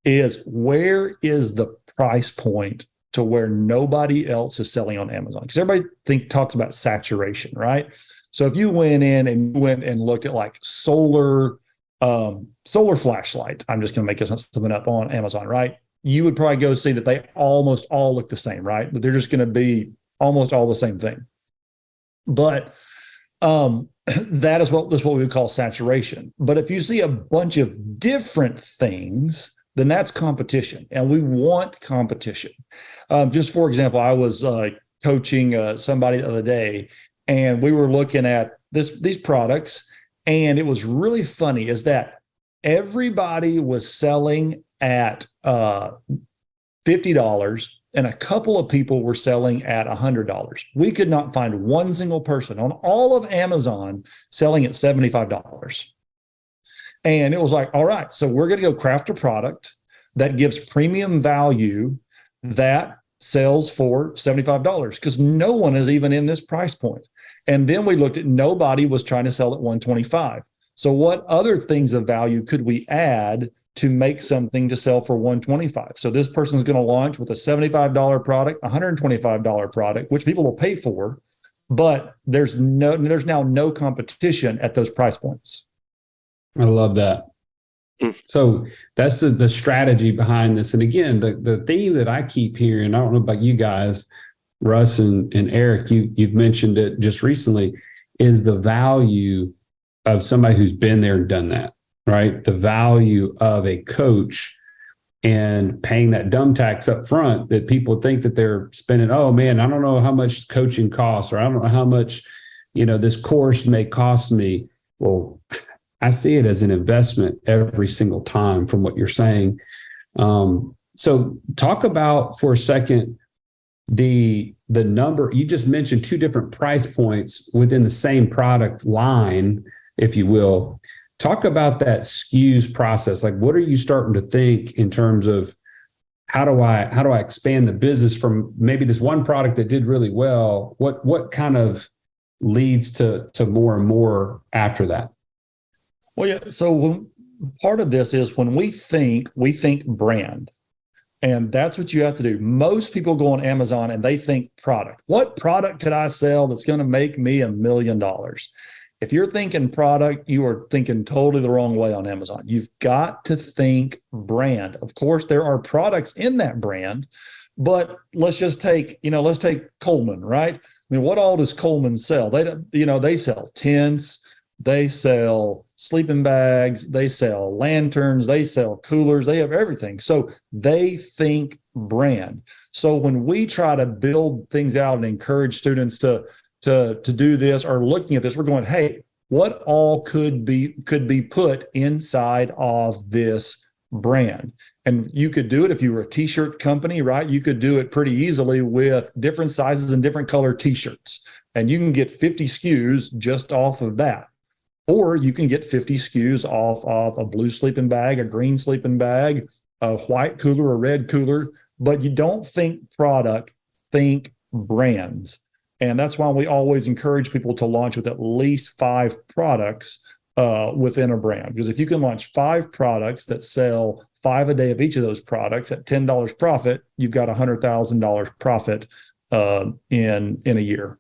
is where is the price point to where nobody else is selling on Amazon? Because everybody talks about saturation, right? So if you went and looked at like solar flashlight, I'm just going to make something up on Amazon, right? You would probably go see that they almost all look the same, right? But they're just going to be almost all the same thing. But that is what we would call saturation. But if you see a bunch of different things, then that's competition, and we want competition. Just for example, I was coaching somebody the other day, and we were looking at these products, and it was really funny is that everybody was selling at $50, and a couple of people were selling at $100. We could not find one single person on all of Amazon selling at $75. And it was like, all right, so we're going to go craft a product that gives premium value that sells for $75 because no one is even in this price point. And then we looked at nobody was trying to sell at $125. So what other things of value could we add to make something to sell for $125? So this person's going to launch with a $75 product, $125 product, which people will pay for, but there's now no competition at those price points. I love that. So that's the strategy behind this. And again, the theme that I keep hearing, I don't know about you guys, Russ and Eric, you've mentioned it just recently, is the value of somebody who's been there and done that, right? The value of a coach and paying that dumb tax up front that people think that they're spending. Oh man, I don't know how much coaching costs, or I don't know how much, this course may cost me. Well, I see it as an investment every single time from what you're saying. So talk about for a second, the number, you just mentioned two different price points within the same product line, if you will. Talk about that SKUs process. Like, what are you starting to think in terms of how do I expand the business from maybe this one product that did really well? What kind of leads to more and more after that? Well, yeah. So part of this is when we think brand, and that's what you have to do. Most people go on Amazon and they think product. What product could I sell that's going to make me $1 million? If you're thinking product, you are thinking totally the wrong way on Amazon. You've got to think brand. Of course, there are products in that brand, but let's take Coleman, right? I mean, what all does Coleman sell? They sell tents, they sell sleeping bags, they sell lanterns, they sell coolers, they have everything. So they think brand. So when we try to build things out and encourage students to do this or looking at this, we're going, hey, what all could be put inside of this brand? And you could do it if you were a t-shirt company, right? You could do it pretty easily with different sizes and different color t-shirts. And you can get 50 SKUs just off of that. Or you can get 50 SKUs off of a blue sleeping bag, a green sleeping bag, a white cooler, a red cooler. But you don't think product, think brands. And that's why we always encourage people to launch with at least 5 products within a brand. Because if you can launch 5 products that sell 5 a day of each of those products at $10 profit, you've got $100,000 profit in a year.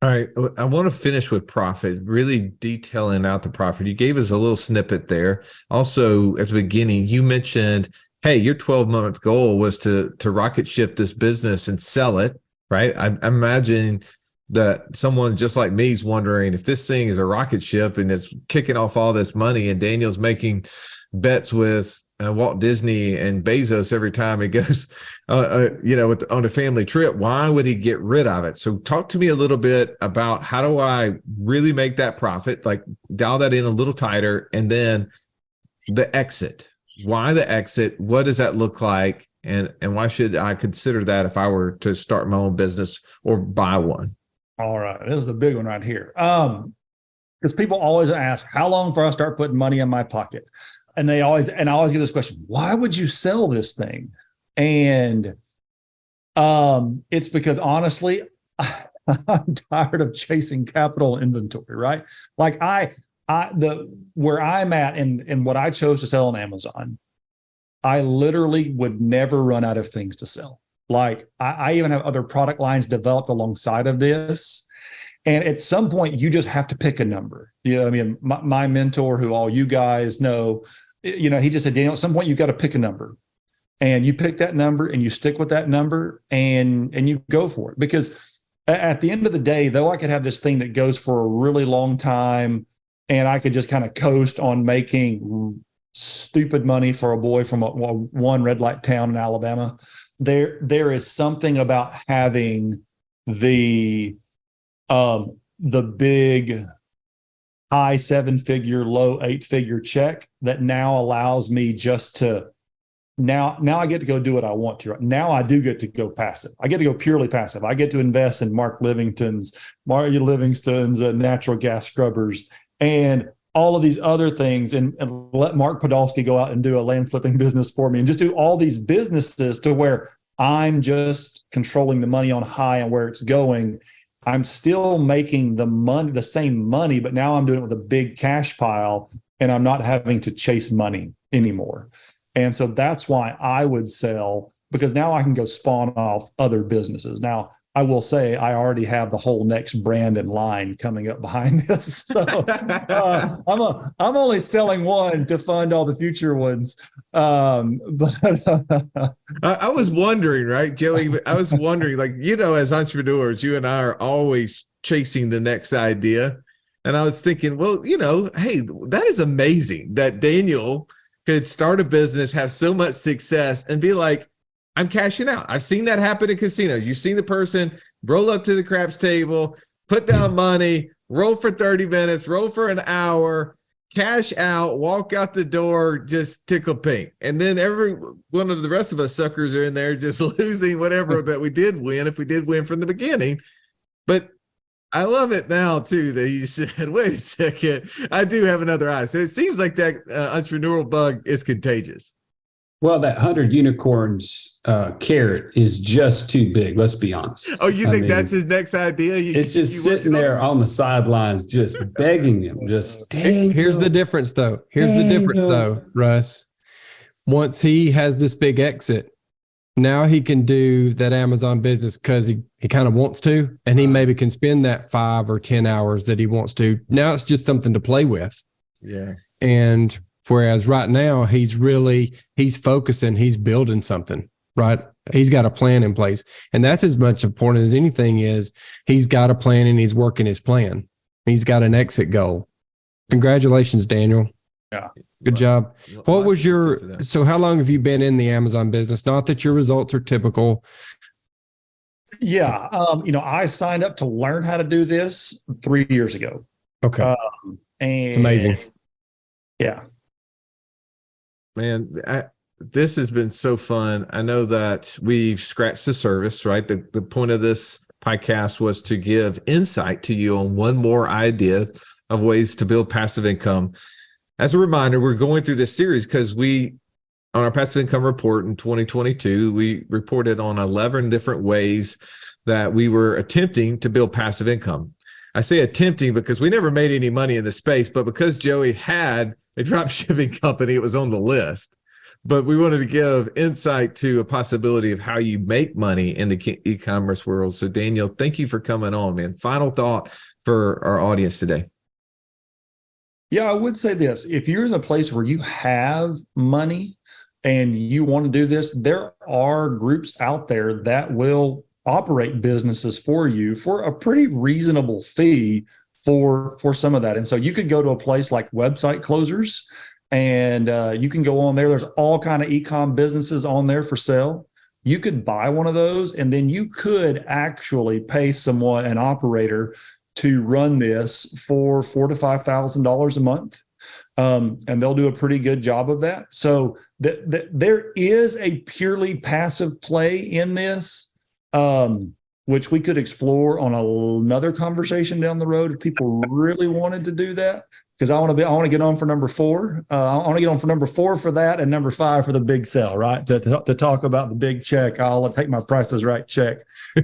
All right. I want to finish with profit, really detailing out the profit. You gave us a little snippet there. Also, at the beginning, you mentioned, hey, your 12-month goal was to rocket ship this business and sell it, right? I imagine that someone just like me is wondering if this thing is a rocket ship and it's kicking off all this money, and Daniel's making bets with Walt Disney and Bezos every time he goes, on a family trip. Why would he get rid of it? So talk to me a little bit about how do I really make that profit, like dial that in a little tighter, and then the exit. Why the exit? What does that look like? And why should I consider that if I were to start my own business or buy one? All right. This is a big one right here. Because people always ask, how long before I start putting money in my pocket? And I always get this question, why would you sell this thing? And it's because honestly, I'm tired of chasing capital inventory, right? Like where I'm at and what I chose to sell on Amazon, I literally would never run out of things to sell. Like I even have other product lines developed alongside of this. And at some point, you just have to pick a number. You know, I mean, my mentor, who all you guys know, you know, he just said, Daniel, at some point, you've got to pick a number. And you pick that number and you stick with that number and you go for it. Because at the end of the day, though, I could have this thing that goes for a really long time and I could just kind of coast on making stupid money for a boy from one red light town in Alabama. There is something about having the big high 7-figure, low 8-figure check that now allows me just to now I get to go do what I want to. Now I do get to go passive. I get to go purely passive. I get to invest in Mark Livingston's natural gas scrubbers and all of these other things and let Mark Podolsky go out and do a land flipping business for me and just do all these businesses to where I'm just controlling the money on high and where it's going. I'm still making the same money, but now I'm doing it with a big cash pile and I'm not having to chase money anymore. And so that's why I would sell, because now I can go spawn off other businesses. Now, I will say I already have the whole next brand and line coming up behind this. So I'm only selling one to fund all the future ones. But I was wondering, right, Joey? I was wondering, like, you know, as entrepreneurs, you and I are always chasing the next idea. And I was thinking, well, you know, hey, that is amazing that Daniel could start a business, have so much success, and be like, I'm cashing out. I've seen that happen in casinos. You've seen the person roll up to the craps table, put down money, roll for 30 minutes, roll for an hour, cash out, walk out the door, just tickle pink. And then every one of the rest of us suckers are in there just losing whatever that we did win, if we did win from the beginning. But I love it now, too, that you said, wait a second, I do have another eye. So it seems like that entrepreneurial bug is contagious. Well, that 100 unicorns carrot is just too big. Let's be honest. Oh, you think that's his next idea? It's just sitting there on the sidelines, just begging him. Just here's the difference, though. Russ. Once he has this big exit, now he can do that Amazon business because he kind of wants to, and he maybe can spend that 5 or 10 hours that he wants to. Now it's just something to play with. Yeah. And whereas right now he's focusing, he's building something, right? He's got a plan in place. And that's as much important as anything is he's got a plan and he's working his plan. He's got an exit goal. Congratulations, Daniel. Yeah. Good job. What was so how long have you been in the Amazon business? Not that your results are typical. Yeah. I signed up to learn how to do this 3 years ago. Okay. And it's amazing. Yeah. Man, this has been so fun. I know that we've scratched the surface, right? The point of this podcast was to give insight to you on one more idea of ways to build passive income. As a reminder, we're going through this series because on our passive income report in 2022, we reported on 11 different ways that we were attempting to build passive income. I say attempting because we never made any money in the space, but because Joey had a drop shipping company, it was on the list. But we wanted to give insight to a possibility of how you make money in the e-commerce world. So Daniel, thank you for coming on, man. Final thought for our audience today. Yeah, I would say this. If you're in the place where you have money and you want to do this, there are groups out there that will operate businesses for you for a pretty reasonable fee for some of that. And so you could go to a place like Website Closers and you can go on there. There's all kind of e-com businesses on there for sale. You could buy one of those and then you could actually pay an operator to run this for $4,000 to $5,000 a month. And they'll do a pretty good job of that. So there is a purely passive play in this, which we could explore on another conversation down the road if people really wanted to do that. Because I want to get on for number 4. I want to get on for number 4 for that, and number 5 for the big sell, right? To talk about the big check. I'll take my Price is Right check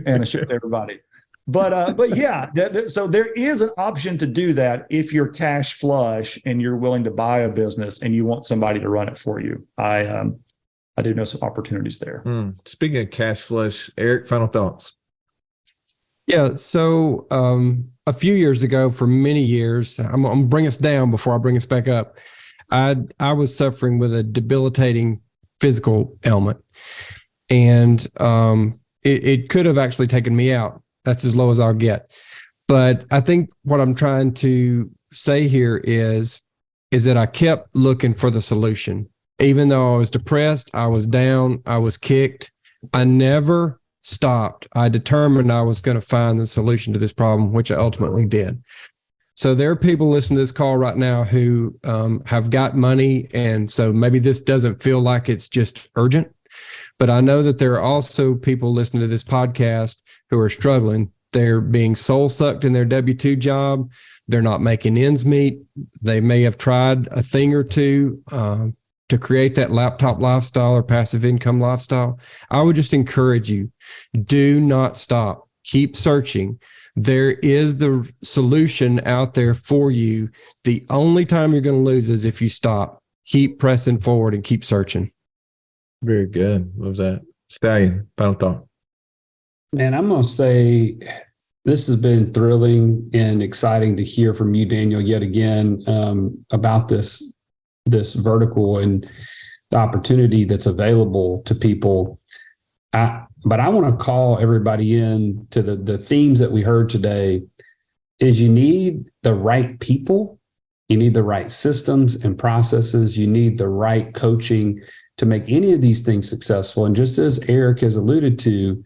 and ship to everybody. But yeah, so there is an option to do that if you're cash flush and you're willing to buy a business and you want somebody to run it for you. I do know some opportunities there. Speaking of cash flush, Eric, final thoughts. Yeah. So a few years ago, for many years, I'm going to bring us down before I bring us back up. I was suffering with a debilitating physical ailment, and it could have actually taken me out. That's as low as I'll get. But I think what I'm trying to say here is that I kept looking for the solution. Even though I was depressed, I was down, I was kicked, I never stopped. I determined I was going to find the solution to this problem, which I ultimately did. So there are people listening to this call right now who have got money, and so maybe this doesn't feel like it's just urgent, but I know that there are also people listening to this podcast who are struggling. They're being soul sucked in their W-2 job. They're not making ends meet. They may have tried a thing or two to create that laptop lifestyle or passive income lifestyle. I would just encourage you, do not stop. Keep searching. There is the solution out there for you. The only time you're going to lose is if you stop. Keep pressing forward and keep searching. Very good. Love that. Stallion, final thought. Man, I'm going to say this has been thrilling and exciting to hear from you, Daniel, yet again, about this vertical and the opportunity that's available to people. But I want to call everybody in to the themes that we heard today. Is you need the right people, you need the right systems and processes, you need the right coaching to make any of these things successful. And just as Eric has alluded to,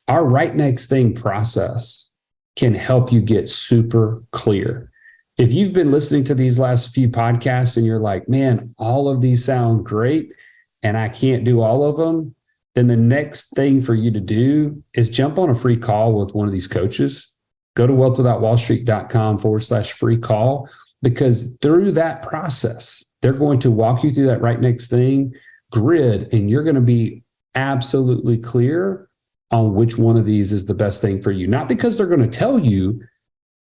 our right next thing process can help you get super clear. If you've been listening to these last few podcasts and you're like, man, all of these sound great and I can't do all of them, then the next thing for you to do is jump on a free call with one of these coaches. Go to wealthwithoutwallstreet.com/free call, because through that process, they're going to walk you through that right next thing grid, and you're going to be absolutely clear on which one of these is the best thing for you. Not because they're going to tell you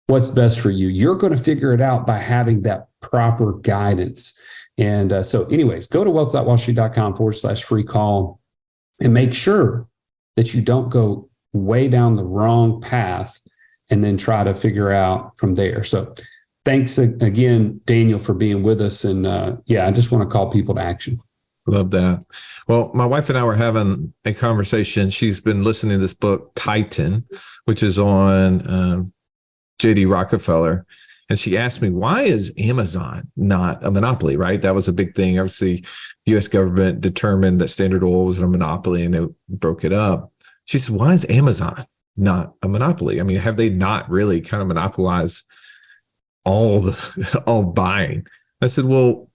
what's best for you. You're going to figure it out by having that proper guidance. And so anyways, go to wealthwithoutwallstreet.com/free call and make sure that you don't go way down the wrong path and then try to figure out from there. So thanks again, Daniel, for being with us. And I just want to call people to action. Love that. Well, my wife and I were having a conversation. She's been listening to this book, Titan, which is on J.D. Rockefeller. And she asked me, why is Amazon not a monopoly, right? That was a big thing. Obviously, the U.S. government determined that Standard Oil was a monopoly and they broke it up. She said, why is Amazon not a monopoly? I mean, have they not really kind of monopolized all buying? I said, well,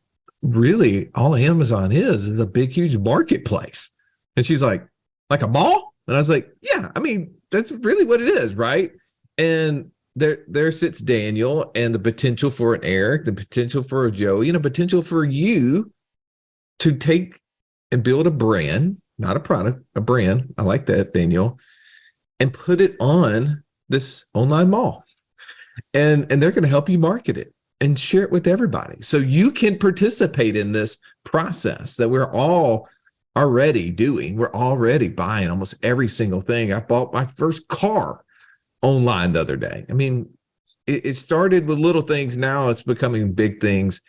really, all Amazon is a big, huge marketplace. And she's like a mall? And I was like, yeah, I mean, that's really what it is, right? And there sits Daniel and the potential for an Eric, the potential for a Joey, and a potential for you to take and build a brand, not a product, a brand. I like that, Daniel, and put it on this online mall. And they're going to help you market it and share it with everybody. So you can participate in this process that we're all already doing. We're already buying almost every single thing. I bought my first car online the other day. I mean, it started with little things. Now it's becoming big things.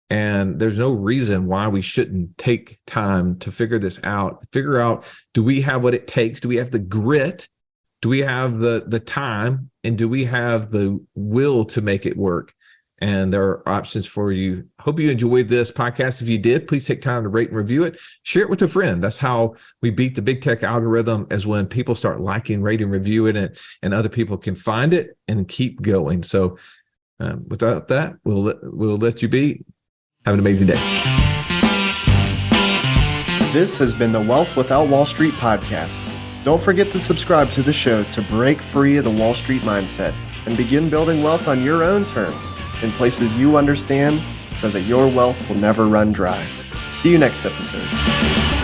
And there's no reason why we shouldn't take time to figure this out. Figure out, do we have what it takes? Do we have the grit? Do we have the time? And do we have the will to make it work? And there are options for you. Hope you enjoyed this podcast. If you did, please take time to rate and review it. Share it with a friend. That's how we beat the big tech algorithm, is when people start liking, rating, reviewing it, and other people can find it and keep going. So without that, we'll let you be. Have an amazing day. This has been the Wealth Without Wall Street podcast. Don't forget to subscribe to the show to break free of the Wall Street mindset and begin building wealth on your own terms in places you understand, so that your wealth will never run dry. See you next episode.